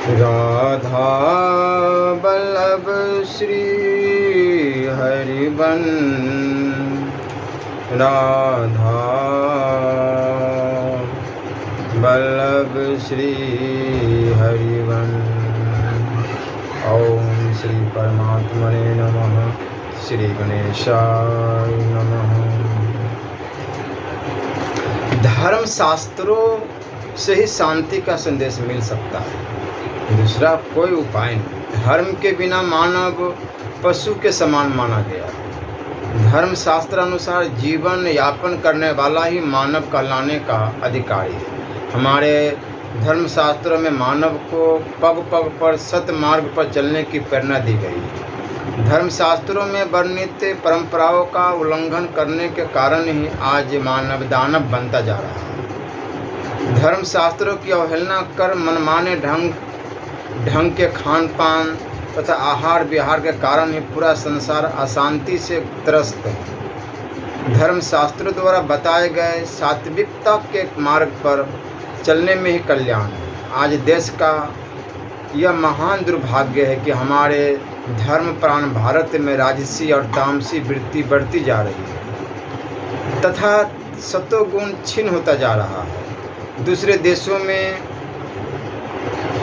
राधा वल्लभ श्री हरिवन, राधा वल्लभ श्री हरिवन। ओम श्री परमात्मने नमः। श्री गणेशाय नमः। धर्म शास्त्रों से ही शांति का संदेश मिल सकता है, दूसरा कोई उपाय नहीं। धर्म के बिना मानव पशु के समान माना गया है। धर्म शास्त्र अनुसार जीवन यापन करने वाला ही मानव कहलाने का अधिकारी है। हमारे धर्म शास्त्रों में मानव को पग पग पर सत्य मार्ग पर चलने की प्रेरणा दी गई है। धर्म शास्त्रों में वर्णित परंपराओं का उल्लंघन करने के कारण ही आज मानव दानव बनता जा रहा है। धर्म शास्त्रों की अवहेलना कर मनमाने ढंग के खान पान तथा आहार विहार के कारण ही पूरा संसार अशांति से त्रस्त है। धर्म शास्त्रों द्वारा बताए गए सात्विकता के मार्ग पर चलने में ही कल्याण है। आज देश का यह महान दुर्भाग्य है कि हमारे धर्म प्राण भारत में राजसी और तामसी वृत्ति बढ़ती जा रही है तथा सत्वगुण क्षीण होता जा रहा है। दूसरे देशों में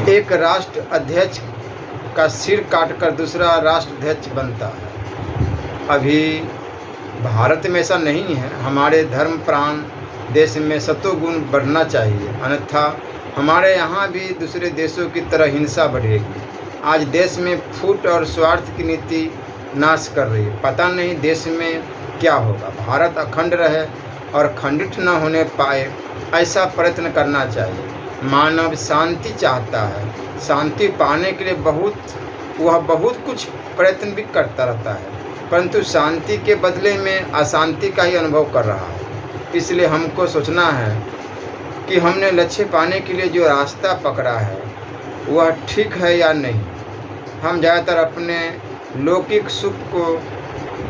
एक राष्ट्र अध्यक्ष का सिर काटकर दूसरा राष्ट्र अध्यक्ष बनता है। अभी भारत में ऐसा नहीं है। हमारे धर्म प्राण देश में सत्वगुण बढ़ना चाहिए, अन्यथा हमारे यहाँ भी दूसरे देशों की तरह हिंसा बढ़ेगी। आज देश में फूट और स्वार्थ की नीति नाश कर रही है। पता नहीं देश में क्या होगा। भारत अखंड रहे और खंडित न होने पाए, ऐसा प्रयत्न करना चाहिए। मानव शांति चाहता है। शांति पाने के लिए वह बहुत कुछ प्रयत्न भी करता रहता है, परंतु शांति के बदले में अशांति का ही अनुभव कर रहा है। इसलिए हमको सोचना है कि हमने लक्ष्य पाने के लिए जो रास्ता पकड़ा है वह ठीक है या नहीं। हम ज़्यादातर अपने लौकिक सुख को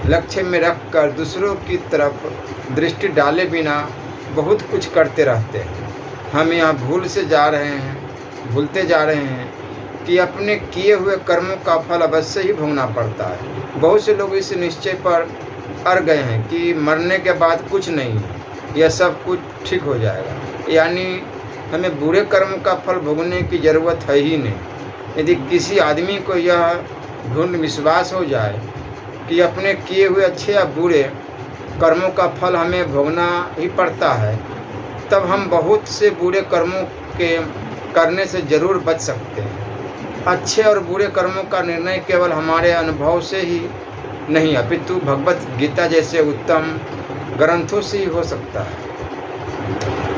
लक्ष्य में रखकर दूसरों की तरफ दृष्टि डाले बिना बहुत कुछ करते रहते हैं। हम यहाँ भूलते जा रहे हैं कि अपने किए हुए कर्मों का फल अवश्य ही भोगना पड़ता है। बहुत से लोग इस निश्चय पर अड़ गए हैं कि मरने के बाद कुछ नहीं है, यह सब कुछ ठीक हो जाएगा, यानी हमें बुरे कर्म का फल भोगने की ज़रूरत है ही नहीं। यदि किसी आदमी को यह दृढ़ विश्वास हो जाए कि अपने किए हुए अच्छे या बुरे कर्मों का फल हमें भोगना ही पड़ता है, तब हम बहुत से बुरे कर्मों के करने से ज़रूर बच सकते हैं। अच्छे और बुरे कर्मों का निर्णय केवल हमारे अनुभव से ही नहीं, अपितु भगवत गीता जैसे उत्तम ग्रंथों से ही हो सकता है।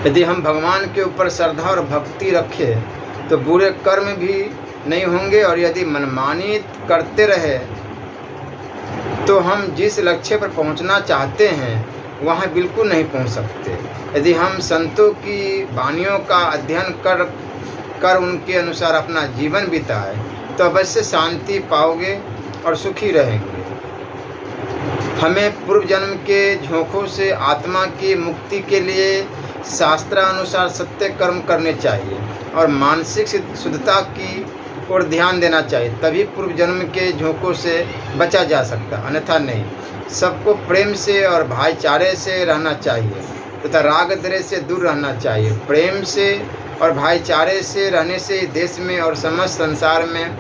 यदि हम भगवान के ऊपर श्रद्धा और भक्ति रखें तो बुरे कर्म भी नहीं होंगे, और यदि मनमानी करते रहे तो हम जिस लक्ष्य पर पहुंचना चाहते हैं वहां बिल्कुल नहीं पहुंच सकते। यदि हम संतों की वाणियों का अध्ययन कर उनके अनुसार अपना जीवन बिताए तो अवश्य शांति पाओगे और सुखी रहेंगे। हमें पूर्व जन्म के झोंकों से आत्मा की मुक्ति के लिए शास्त्रानुसार सत्य कर्म करने चाहिए और मानसिक शुद्धता की ओर ध्यान देना चाहिए। तभी पूर्व जन्म के झोंकों से बचा जा सकता, अन्यथा नहीं। सबको प्रेम से और भाईचारे से रहना चाहिए तथा राग द्वेष से दूर रहना चाहिए। प्रेम से और भाईचारे से रहने से देश में और समस्त संसार में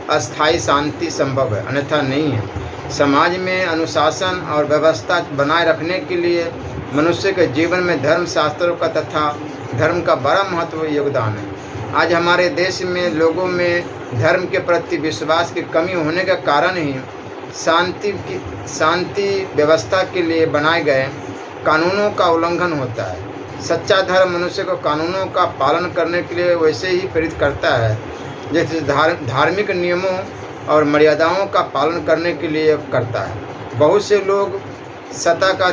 अस्थायी शांति संभव है, अन्यथा नहीं है। समाज में अनुशासन और व्यवस्था बनाए रखने के लिए मनुष्य के जीवन में धर्म शास्त्रों का तथा धर्म का बड़ा महत्व योगदान है। आज हमारे देश में लोगों में धर्म के प्रति विश्वास की कमी होने के कारण ही शांति व्यवस्था के लिए बनाए गए कानूनों का उल्लंघन होता है। सच्चा धर्म मनुष्य को कानूनों का पालन करने के लिए वैसे ही प्रेरित करता है जैसे धार्मिक नियमों और मर्यादाओं का पालन करने के लिए करता है। बहुत से लोग सत्ता का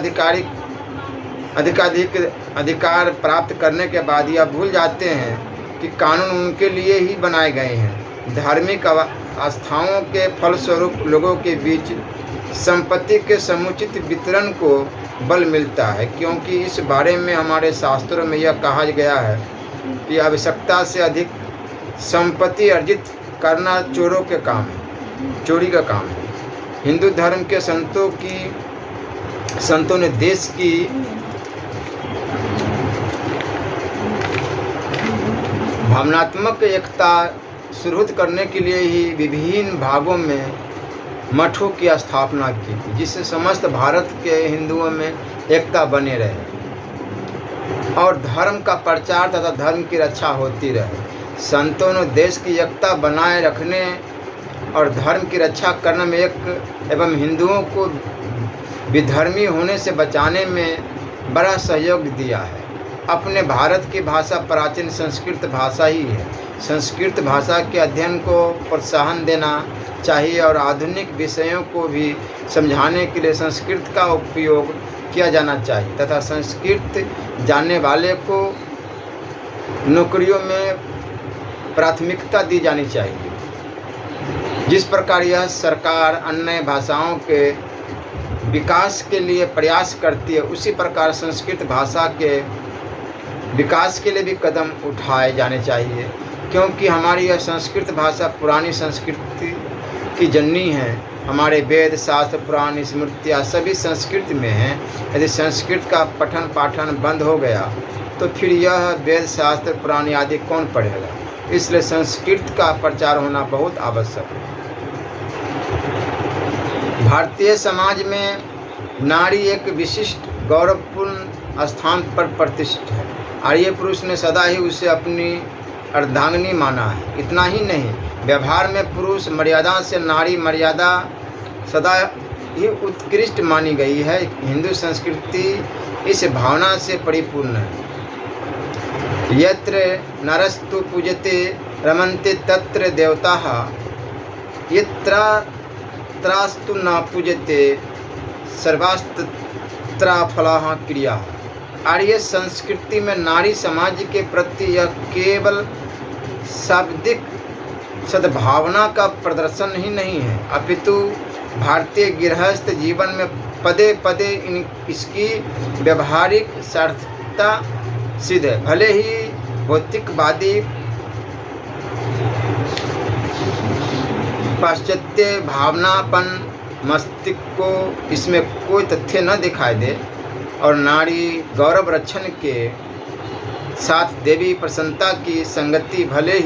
अधिकार प्राप्त करने के बाद यह भूल जाते हैं कि कानून उनके लिए ही बनाए गए हैं। धार्मिक आस्थाओं के फलस्वरूप लोगों के बीच संपत्ति के समुचित वितरण को बल मिलता है, क्योंकि इस बारे में हमारे शास्त्रों में यह कहा गया है कि आवश्यकता से अधिक संपत्ति अर्जित करना चोरों के काम है, चोरी का काम है। हिंदू धर्म के संतों ने देश की भावनात्मक एकता सुदृढ़ करने के लिए ही विभिन्न भागों में मठों की स्थापना की थी, जिससे समस्त भारत के हिंदुओं में एकता बने रहे और धर्म का प्रचार तथा धर्म की रक्षा होती रहे। संतों ने देश की एकता बनाए रखने और धर्म की रक्षा करने में एवं हिंदुओं को विधर्मी होने से बचाने में बड़ा सहयोग दिया है। अपने भारत की भाषा प्राचीन संस्कृत भाषा ही है। संस्कृत भाषा के अध्ययन को प्रोत्साहन देना चाहिए और आधुनिक विषयों को भी समझाने के लिए संस्कृत का उपयोग किया जाना चाहिए तथा संस्कृत जानने वाले को नौकरियों में प्राथमिकता दी जानी चाहिए। जिस प्रकार यह सरकार अन्य भाषाओं के विकास के लिए प्रयास करती है, उसी प्रकार संस्कृत भाषा के विकास के लिए भी कदम उठाए जाने चाहिए, क्योंकि हमारी यह संस्कृत भाषा पुरानी संस्कृति की जननी है। हमारे वेद शास्त्र पुराण स्मृतियाँ सभी संस्कृत में हैं। यदि संस्कृत का पठन पाठन बंद हो गया तो फिर यह वेद शास्त्र पुराण आदि कौन पढ़ेगा। इसलिए संस्कृत का प्रचार होना बहुत आवश्यक है। भारतीय समाज में नारी एक विशिष्ट गौरवपूर्ण स्थान पर प्रतिष्ठित है। आर्य पुरुष ने सदा ही उसे अपनी अर्धांगिनी माना है। इतना ही नहीं, व्यवहार में पुरुष मर्यादा से नारी मर्यादा सदा ही उत्कृष्ट मानी गई है। हिंदू संस्कृति इस भावना से परिपूर्ण है। यत्र नरस्तु पूजते रमन्ते तत्र देवताः, यत्रास्तु न पूजते सर्वास्त्र फलाः क्रियाः। आर्य संस्कृति में नारी समाज के प्रति यह केवल शाब्दिक सद्भावना का प्रदर्शन ही नहीं है, अपितु भारतीय गृहस्थ जीवन में पदे पदे इसकी व्यवहारिक सार्थकता सिद्ध है। भले ही भौतिकवादी पाश्चात्य भावनापन मस्तिष्क को इसमें कोई तथ्य न दिखाई दे और नारी गौरव रक्षण के साथ देवी प्रसन्नता की संगति भले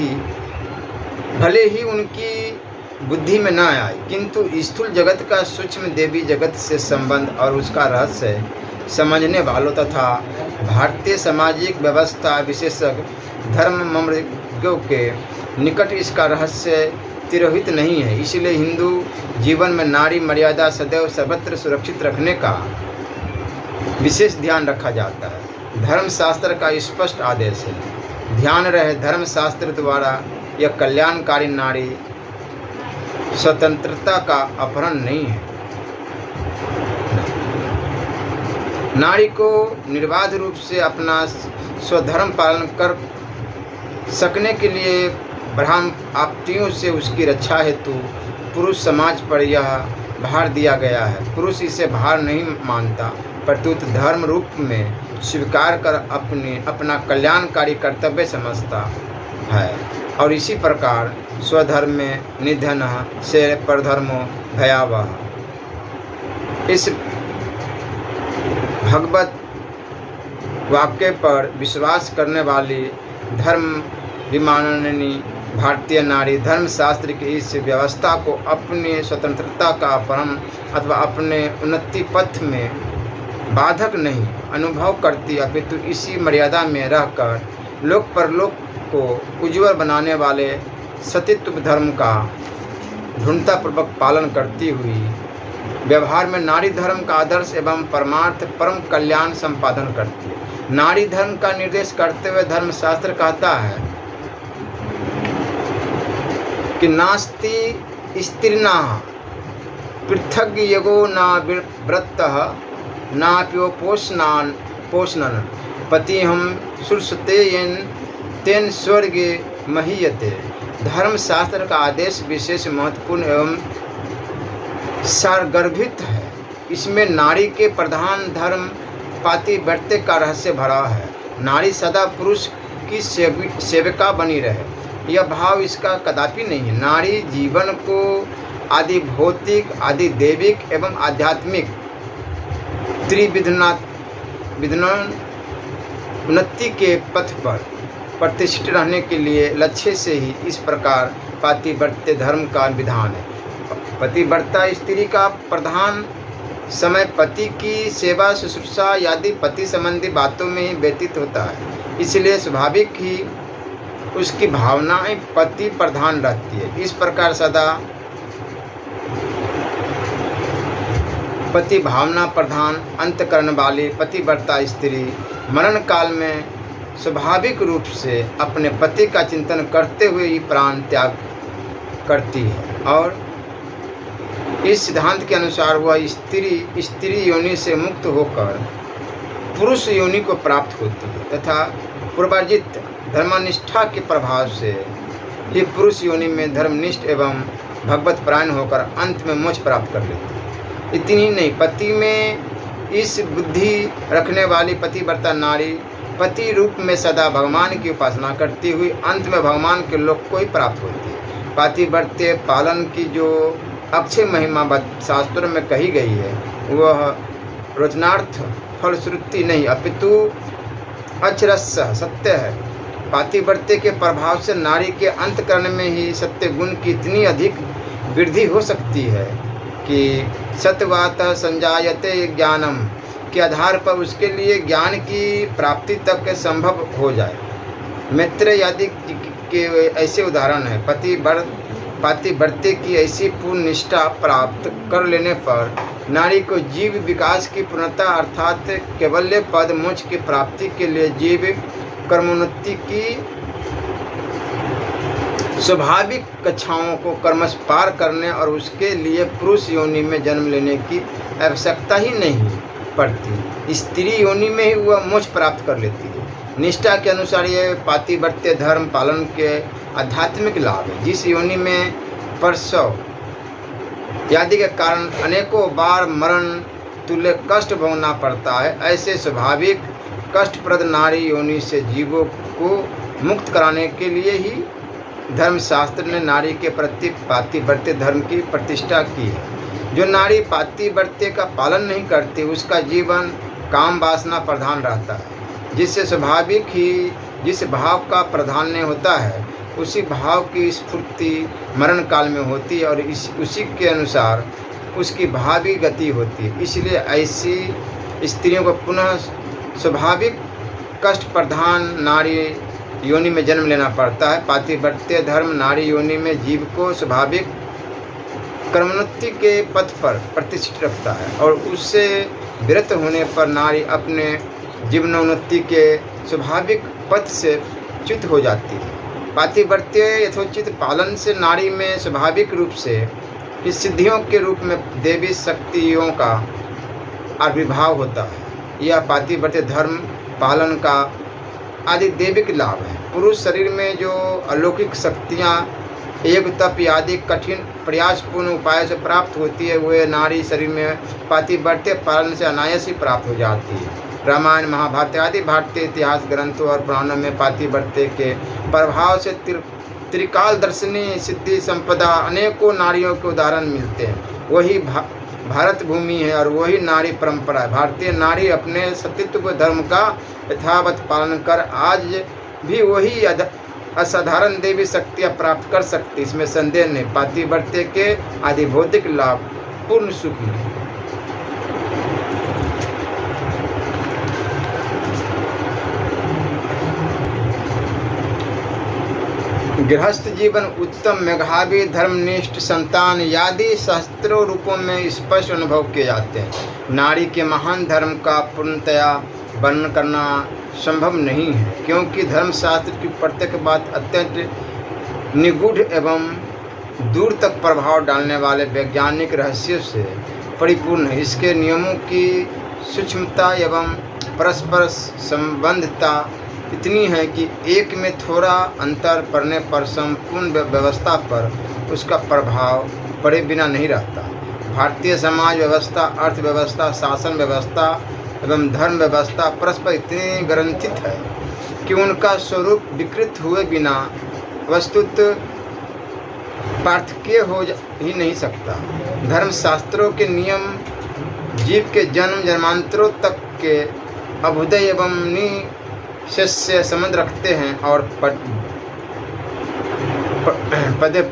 ही उनकी बुद्धि में न आए, किंतु स्थूल जगत का सूक्ष्म देवी जगत से संबंध और उसका रहस्य समझने वालों तथा भारतीय सामाजिक व्यवस्था विशेषज्ञ धर्मज्ञों के निकट इसका रहस्य तिरोहित नहीं है। इसलिए हिंदू जीवन में नारी मर्यादा सदैव सर्वत्र सुरक्षित रखने का विशेष ध्यान रखा जाता है। धर्मशास्त्र का स्पष्ट आदेश है। ध्यान रहे, धर्मशास्त्र द्वारा यह कल्याणकारी नारी स्वतंत्रता का अपहरण नहीं है। नारी को निर्बाध रूप से अपना स्वधर्म पालन कर सकने के लिए ब्रह्म आपत्तियों से उसकी रक्षा हेतु पुरुष समाज पर यह भार दिया गया है। पुरुष इसे भार नहीं मानता, प्रत्युत धर्म रूप में स्वीकार कर अपना कल्याणकारी कर्तव्य समझता है और इसी प्रकार स्वधर्म में निधन से परधर्मो भयावह। इस भगवत वाक्य पर विश्वास करने वाली धर्म विमाननी भारतीय नारी धर्मशास्त्र की इस व्यवस्था को अपनी स्वतंत्रता का अपहरण अथवा अपने उन्नति पथ में बाधक नहीं अनुभव करती, अपितु इसी मर्यादा में रहकर लोक परलोक को उज्ज्वल बनाने वाले सतीत्व धर्म का दृढ़तापूर्वक पालन करती हुई व्यवहार में नारी धर्म का आदर्श एवं परमार्थ परम कल्याण संपादन करती है। नारी धर्म का निर्देश करते हुए धर्मशास्त्र कहता है कि नास्ति स्त्रीना पृथग यगो न व्रतः नाप्योपोषणन पति हम सुरसते तेन स्वर्गे महीयते। धर्मशास्त्र का आदेश विशेष महत्वपूर्ण एवं सारगर्भित है। इसमें नारी के प्रधान धर्म पातिव्रत्य का रहस्य भरा है। नारी सदा पुरुष की सेविका बनी रहे, यह भाव इसका कदापि नहीं है। नारी जीवन को आदि भौतिक, आदि दैविक एवं आध्यात्मिक उन्नति के पथ पर प्रतिष्ठित रहने के लिए लक्ष्य से ही इस प्रकार पातिव्रत्य धर्म का विधान है। पतिव्रता स्त्री का प्रधान समय पति की सेवा, शुश्रूषा आदि पति संबंधी बातों में ही व्यतीत होता है। इसलिए स्वाभाविक ही उसकी भावनाएं पति प्रधान रहती है। इस प्रकार सदा पति भावना प्रधान अंतःकरण वाली पतिव्रता स्त्री मरण काल में स्वाभाविक रूप से अपने पति का चिंतन करते हुए ही प्राण त्याग करती है और इस सिद्धांत के अनुसार वह स्त्री योनि से मुक्त होकर पुरुष योनि को प्राप्त होती है तथा पूर्वार्जित धर्मनिष्ठा के प्रभाव से ही पुरुष योनि में धर्मनिष्ठ एवं भगवत परायण होकर अंत में मोक्ष प्राप्त कर लेती है। इतनी ही नहीं, पति में इस बुद्धि रखने वाली पतिव्रता नारी पति रूप में सदा भगवान की उपासना करती हुई अंत में भगवान के लोक को ही प्राप्त होती है। पातिव्रत्य पालन की जो अक्षय महिमा शास्त्रों में कही गई है वह रोचनार्थ फलश्रुति नहीं अपितु अक्षरश सत्य है। पातिव्रत्य के प्रभाव से नारी के अंतःकरण में ही सत्य गुण की इतनी अधिक वृद्धि हो सकती है कि सत्वात संजायते ज्ञानम के आधार पर उसके लिए ज्ञान की प्राप्ति तक संभव हो जाए। मैत्रेय आदि के ऐसे उदाहरण है। पातिव्रत्य की ऐसी पूर्ण निष्ठा प्राप्त कर लेने पर नारी को जीव विकास की पूर्णता अर्थात कैवल्य पद मोक्ष की प्राप्ति के लिए जीव कर्मोन्नति की स्वाभाविक कक्षाओं को क्रमश पार करने और उसके लिए पुरुष योनि में जन्म लेने की आवश्यकता ही नहीं पड़ती। स्त्री योनि में ही वह मोक्ष प्राप्त कर लेती है। निष्ठा के अनुसार यह पातिव्रत्य धर्म पालन के आध्यात्मिक लाभ है। जिस योनि में प्रसव आदि के कारण अनेकों बार मरण तुल्य कष्ट भोगना पड़ता है, ऐसे स्वाभाविक कष्टप्रद नारी योनि से जीवों को मुक्त कराने के लिए ही धर्मशास्त्र ने नारी के प्रति पातिव्रत्य धर्म की प्रतिष्ठा की है। जो नारी पातिव्रत्य का पालन नहीं करती उसका जीवन काम वासना प्रधान रहता है, जिससे स्वाभाविक ही जिस भाव का प्राधान्य होता है उसी भाव की स्फूर्ति मरण काल में होती है और उसी के अनुसार उसकी भावी गति होती है। इसलिए ऐसी स्त्रियों को पुनः स्वाभाविक कष्ट प्रधान नारी योनि में जन्म लेना पड़ता है। पातिव्रत्य धर्म नारी योनि में जीव को स्वाभाविक कर्मोन्नति के पथ पर प्रतिष्ठित रखता है और उससे विरत होने पर नारी अपने जीवनोन्नति के स्वाभाविक पथ से च्युत हो जाती है। पातिव्रत्य यथोचित पालन से नारी में स्वाभाविक रूप से इस सिद्धियों के रूप में देवी शक्तियों का आविर्भाव होता है। यह पातिव्रत्य धर्म पालन का आदि दैविक लाभ है। पुरुष शरीर में जो अलौकिक शक्तियाँ एक तप आदि कठिन प्रयासपूर्ण उपाय से प्राप्त होती है वह नारी शरीर में पातिव्रत्य पालन से अनायास ही प्राप्त हो जाती है। रामायण महाभारत आदि भारतीय इतिहास ग्रंथों और पुराणों में पातिव्रत्य के प्रभाव से त्रिकाल दर्शनी सिद्धि संपदा अनेकों नारियों के उदाहरण मिलते हैं। वही भारत भूमि है और वही नारी परंपरा है। भारतीय नारी अपने सतीत्व धर्म का यथावत पालन कर आज भी वही असाधारण देवी शक्तियाँ प्राप्त कर सकती, इसमें संदेह नहीं। पातिव्रत्य के आदि भौतिक लाभ पूर्ण सुख नहीं। गृहस्थ जीवन उत्तम मेधावी धर्मनिष्ठ संतान आदि शास्त्रों रूपों में स्पष्ट अनुभव किए जाते हैं। नारी के महान धर्म का पूर्णतया वर्णन करना संभव नहीं है क्योंकि धर्मशास्त्र की प्रत्येक बात अत्यंत निगूढ़ एवं दूर तक प्रभाव डालने वाले वैज्ञानिक रहस्यों से परिपूर्ण है। इसके नियमों की सूक्ष्मता एवं परस्पर संबंधता इतनी है कि एक में थोड़ा अंतर पड़ने पर संपूर्ण व्यवस्था पर उसका प्रभाव पड़े बिना नहीं रहता। भारतीय समाज व्यवस्था, अर्थव्यवस्था, शासन व्यवस्था एवं धर्म व्यवस्था परस्पर इतनी ग्रंथित है कि उनका स्वरूप विकृत हुए बिना वस्तुत पार्थक्य हो ही नहीं सकता। धर्मशास्त्रों के नियम जीव के जन्म जन्मांतरों तक के अभ्युदय एवं निःशेष संबंध रखते हैं और पदे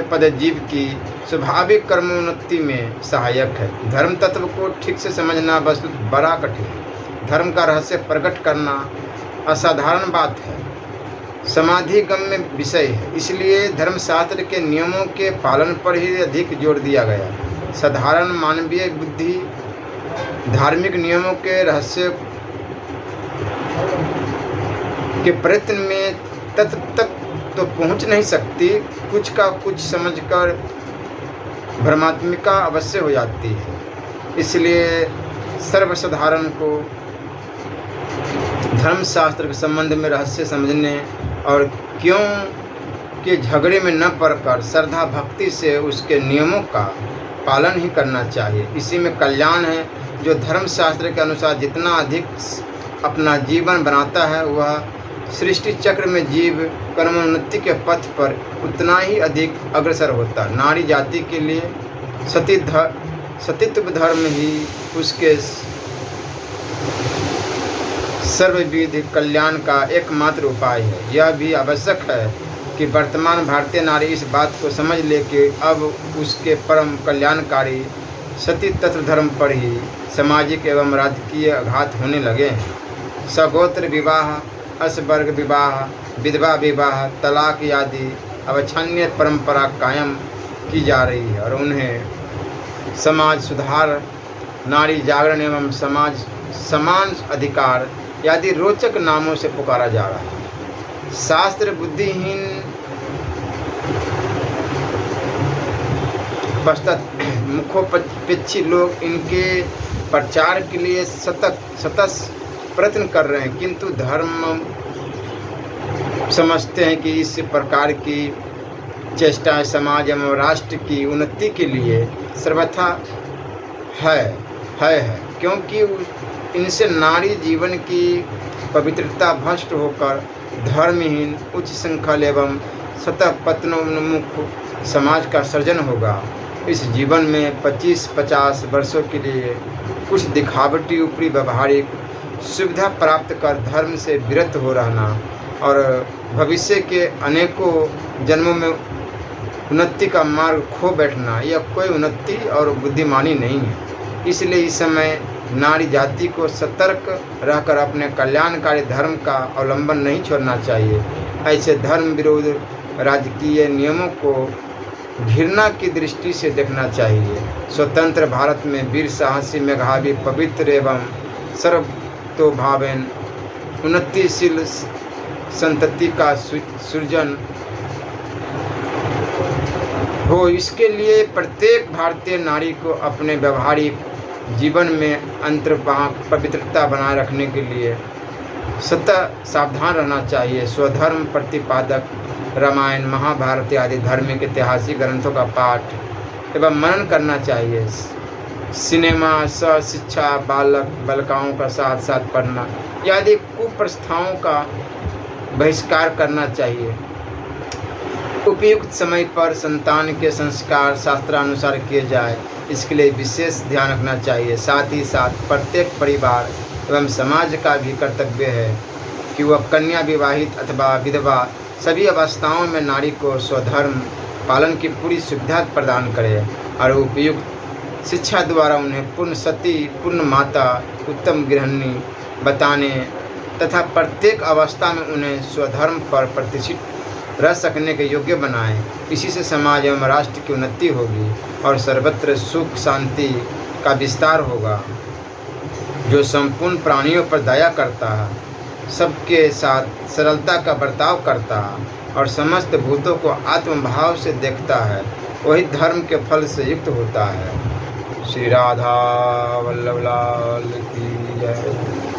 पदे जीव की स्वाभाविक कर्मोन्नति में सहायक है। धर्म तत्व को ठीक से समझना वस्तुत बड़ा कठिन है। धर्म का रहस्य प्रकट करना असाधारण बात है, समाधिगम्य विषय है। इसलिए धर्मशास्त्र के नियमों के पालन पर ही अधिक जोर दिया गया। साधारण मानवीय बुद्धि धार्मिक नियमों के रहस्य के प्रयत्न में तत्व तक तो पहुंच नहीं सकती, कुछ का कुछ समझकर भ्रमात्मिका अवश्य हो जाती है। इसलिए सर्वसाधारण को धर्मशास्त्र के संबंध में रहस्य समझने और क्यों के झगड़े में न पड़कर श्रद्धा भक्ति से उसके नियमों का पालन ही करना चाहिए। इसी में कल्याण है। जो धर्मशास्त्र के अनुसार जितना अधिक अपना जीवन बनाता है, वह सृष्टि चक्र में जीव कर्मोन्नति के पथ पर उतना ही अधिक अग्रसर होता है। नारी जाति के लिए सतीत्व धर्म ही उसके सर्वविध कल्याण का एकमात्र उपाय है। यह भी आवश्यक है कि वर्तमान भारतीय नारी इस बात को समझ ले कि अब उसके परम कल्याणकारी सती तत्व धर्म पर ही सामाजिक एवं राजकीय आघात होने लगे हैं। सगोत्र विवाह, असवर्ग विवाह, विधवा विवाह, तलाक आदि अवांछनीय परंपरा कायम की जा रही है और उन्हें समाज सुधार, नारी जागरण एवं समाज समान अधिकार आदि रोचक नामों से पुकारा जा रहा है। शास्त्र बुद्धिहीन मुखोपेक्षी लोग इनके प्रचार के लिए सतत प्रयत्न कर रहे हैं, किंतु धर्म समझते हैं कि इस प्रकार की चेष्टाएं समाज एवं राष्ट्र की उन्नति के लिए सर्वथा है क्योंकि इनसे नारी जीवन की पवित्रता भ्रष्ट होकर धर्महीन, उच्च श्रृंखल एवं सतह पतनोन्मुख समाज का सृजन होगा। इस जीवन में 25-50 वर्षों के लिए कुछ दिखावटी ऊपरी व्यवहारिक सुविधा प्राप्त कर धर्म से विरत हो रहना और भविष्य के अनेकों जन्मों में उन्नति का मार्ग खो बैठना, यह कोई उन्नति और बुद्धिमानी नहीं है। इसलिए इस समय नारी जाति को सतर्क रहकर अपने कल्याणकारी धर्म का अवलंबन नहीं छोड़ना चाहिए। ऐसे धर्म विरोध राजकीय नियमों को घृणा की दृष्टि से देखना चाहिए। स्वतंत्र भारत में वीर साहसी मेधावी पवित्र एवं सर्वतोभावेन उन्नतिशील संतति का सृजन हो, इसके लिए प्रत्येक भारतीय नारी को अपने व्यवहारिक जीवन में अंतर्भाग पवित्रता बनाए रखने के लिए सतत सावधान रहना चाहिए। स्वधर्म प्रतिपादक रामायण, महाभारत आदि धार्मिक ऐतिहासिक ग्रंथों का पाठ एवं मनन करना चाहिए। सिनेमा, शिक्षा, बालिकाओं का साथ साथ पढ़ना आदि कुप्रथाओं का बहिष्कार करना चाहिए। उपयुक्त समय पर संतान के संस्कार शास्त्रानुसार किए जाए, इसके लिए विशेष ध्यान रखना चाहिए। साथ ही साथ प्रत्येक परिवार एवं समाज का भी कर्तव्य है कि वह कन्या, विवाहित अथवा विधवा सभी अवस्थाओं में नारी को स्वधर्म पालन की पूरी सुविधा प्रदान करे और उपयुक्त शिक्षा द्वारा उन्हें पूर्ण सती, पूर्ण माता, उत्तम गृहिणी बताने तथा प्रत्येक अवस्था में उन्हें स्वधर्म पर प्रतिष्ठित रह सकने के योग्य बनाएं। इसी से समाज एवं राष्ट्र की उन्नति होगी और सर्वत्र सुख शांति का विस्तार होगा। जो संपूर्ण प्राणियों पर दया करता है, सबके साथ सरलता का बर्ताव करता है और समस्त भूतों को आत्मभाव से देखता है, वही धर्म के फल से युक्त होता है। श्री राधा वल्लभ लाल की जय।